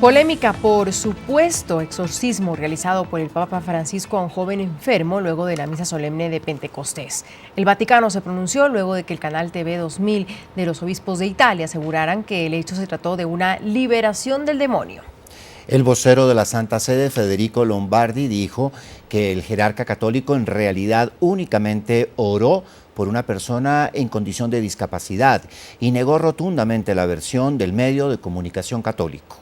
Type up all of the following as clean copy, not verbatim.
Polémica por supuesto exorcismo realizado por el Papa Francisco a un joven enfermo luego de la misa solemne de Pentecostés. El Vaticano se pronunció luego de que el canal TV 2000 de los obispos de Italia aseguraran que el hecho se trató de una liberación del demonio. El vocero de la Santa Sede, Federico Lombardi, dijo que el jerarca católico en realidad únicamente oró por una persona en condición de discapacidad y negó rotundamente la versión del medio de comunicación católico.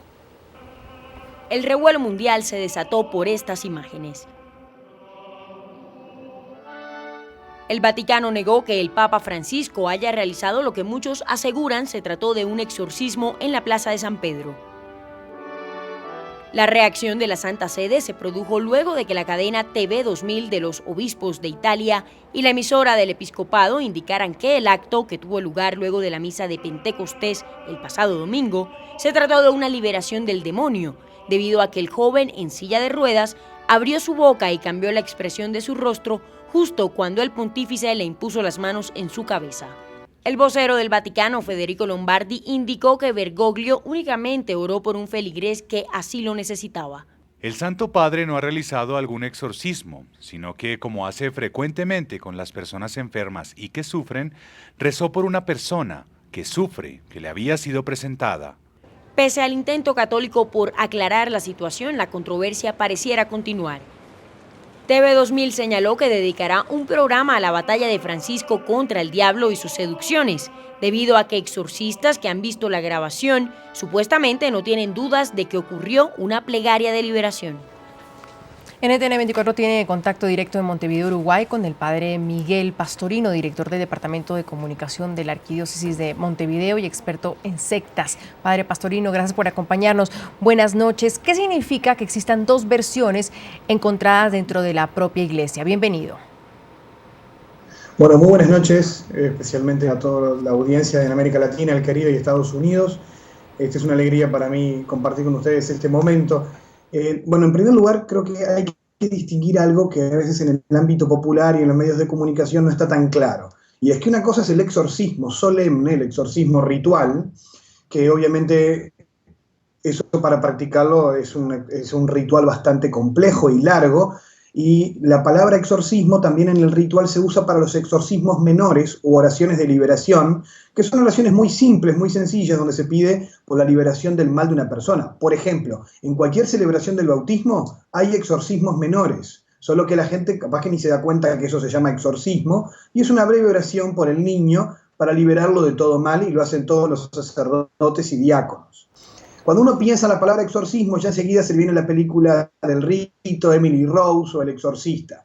El revuelo mundial se desató por estas imágenes. El Vaticano negó que el Papa Francisco haya realizado lo que muchos aseguran se trató de un exorcismo en la Plaza de San Pedro. La reacción de la Santa Sede se produjo luego de que la cadena TV 2000 de los obispos de Italia y la emisora del episcopado indicaran que el acto, que tuvo lugar luego de la misa de Pentecostés el pasado domingo, se trató de una liberación del demonio, debido a que el joven en silla de ruedas abrió su boca y cambió la expresión de su rostro justo cuando el pontífice le impuso las manos en su cabeza. El vocero del Vaticano, Federico Lombardi, indicó que Bergoglio únicamente oró por un feligrés que así lo necesitaba. El Santo Padre no ha realizado algún exorcismo, sino que, como hace frecuentemente con las personas enfermas y que sufren, rezó por una persona que sufre, que le había sido presentada. Pese al intento católico por aclarar la situación, la controversia pareciera continuar. TV 2000 señaló que dedicará un programa a la batalla de Francisco contra el diablo y sus seducciones, debido a que exorcistas que han visto la grabación supuestamente no tienen dudas de que ocurrió una plegaria de liberación. NTN 24 tiene contacto directo en Montevideo, Uruguay, con el padre Miguel Pastorino, director del Departamento de Comunicación de la Arquidiócesis de Montevideo y experto en sectas. Padre Pastorino, gracias por acompañarnos. Buenas noches. ¿Qué significa que existan dos versiones encontradas dentro de la propia iglesia? Bienvenido. Bueno, muy buenas noches, especialmente a toda la audiencia en América Latina, el Caribe y Estados Unidos. Es una alegría para mí compartir con ustedes este momento. Bueno, en primer lugar, creo que hay que distinguir algo que a veces en el ámbito popular y en los medios de comunicación no está tan claro. Y es que una cosa es el exorcismo solemne, el exorcismo ritual, que obviamente eso para practicarlo es un ritual bastante complejo y largo. Y la palabra exorcismo también en el ritual se usa para los exorcismos menores u oraciones de liberación, que son oraciones muy simples, muy sencillas, donde se pide por la liberación del mal de una persona. Por ejemplo, en cualquier celebración del bautismo hay exorcismos menores, solo que la gente capaz que ni se da cuenta que eso se llama exorcismo, y es una breve oración por el niño para liberarlo de todo mal, y lo hacen todos los sacerdotes y diáconos. Cuando uno piensa en la palabra exorcismo, ya enseguida se le viene la película del Rito, Emily Rose o El Exorcista.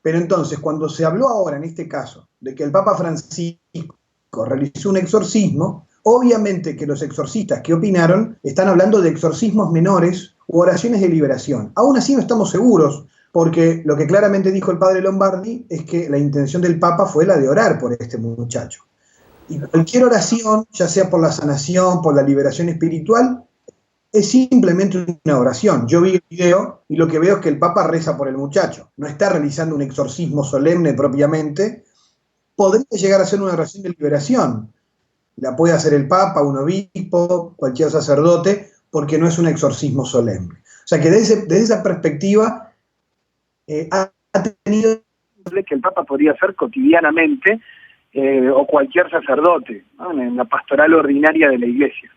Pero entonces, cuando se habló ahora, en este caso, de que el Papa Francisco realizó un exorcismo, obviamente que los exorcistas que opinaron están hablando de exorcismos menores u oraciones de liberación. Aún así no estamos seguros, porque lo que claramente dijo el padre Lombardi es que la intención del Papa fue la de orar por este muchacho. Y cualquier oración, ya sea por la sanación, por la liberación espiritual, es simplemente una oración. Yo vi el video y lo que veo es que el Papa reza por el muchacho. No está realizando un exorcismo solemne propiamente. Podría llegar a ser una oración de liberación. La puede hacer el Papa, un obispo, cualquier sacerdote, porque no es un exorcismo solemne. O sea que desde esa perspectiva ha tenido que el Papa podría hacer cotidianamente o cualquier sacerdote, ¿no? En la pastoral ordinaria de la Iglesia.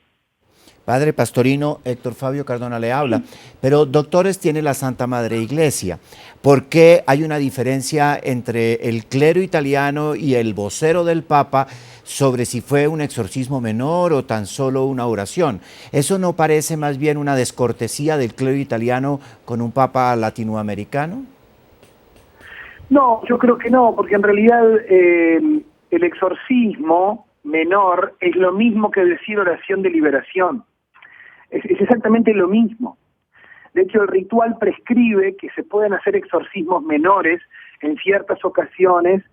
Padre Pastorino, Héctor Fabio Cardona le habla, pero doctores tiene la Santa Madre Iglesia. ¿Por qué hay una diferencia entre el clero italiano y el vocero del Papa sobre si fue un exorcismo menor o tan solo una oración? ¿Eso no parece más bien una descortesía del clero italiano con un Papa latinoamericano? No, yo creo que no, porque en realidad el exorcismo menor es lo mismo que decir oración de liberación. Es exactamente lo mismo. De hecho, el ritual prescribe que se pueden hacer exorcismos menores en ciertas ocasiones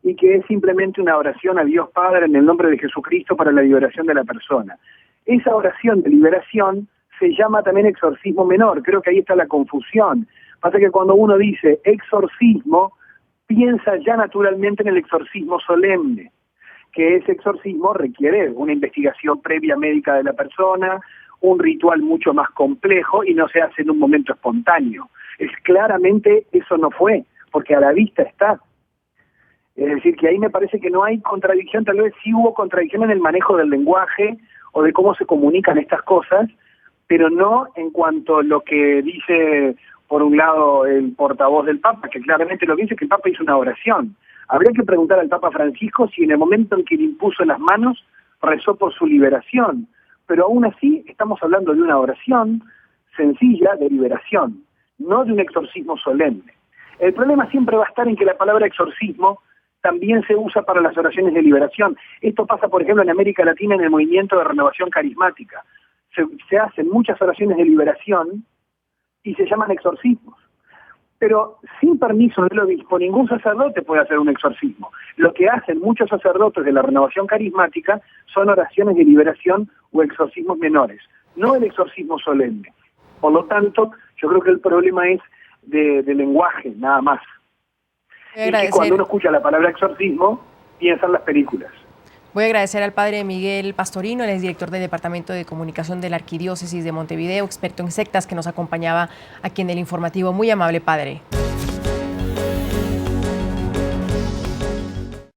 y que es simplemente una oración a Dios Padre en el nombre de Jesucristo para la liberación de la persona. Esa oración de liberación se llama también exorcismo menor. Creo que ahí está la confusión. Pasa que cuando uno dice exorcismo, piensa ya naturalmente en el exorcismo solemne, que ese exorcismo requiere una investigación previa médica de la persona, un ritual mucho más complejo y no se hace en un momento espontáneo. Claramente eso no fue, porque a la vista está. Es decir, que ahí me parece que no hay contradicción, tal vez sí hubo contradicción en el manejo del lenguaje o de cómo se comunican estas cosas, pero no en cuanto a lo que dice, por un lado, el portavoz del Papa, que claramente lo que dice es que el Papa hizo una oración. Habría que preguntar al Papa Francisco si en el momento en que le impuso las manos rezó por su liberación, pero aún así estamos hablando de una oración sencilla de liberación, no de un exorcismo solemne. El problema siempre va a estar en que la palabra exorcismo también se usa para las oraciones de liberación. Esto pasa, por ejemplo, en América Latina en el movimiento de renovación carismática. Se hacen muchas oraciones de liberación y se llaman exorcismos. Pero sin permiso del obispo, ningún sacerdote puede hacer un exorcismo. Lo que hacen muchos sacerdotes de la renovación carismática son oraciones de liberación o exorcismos menores, no el exorcismo solemne. Por lo tanto, yo creo que el problema es de lenguaje, nada más. Y que cuando uno escucha la palabra exorcismo, piensa en las películas. Voy a agradecer al padre Miguel Pastorino, él es director del Departamento de Comunicación de la Arquidiócesis de Montevideo, experto en sectas, que nos acompañaba aquí en el informativo. Muy amable, padre.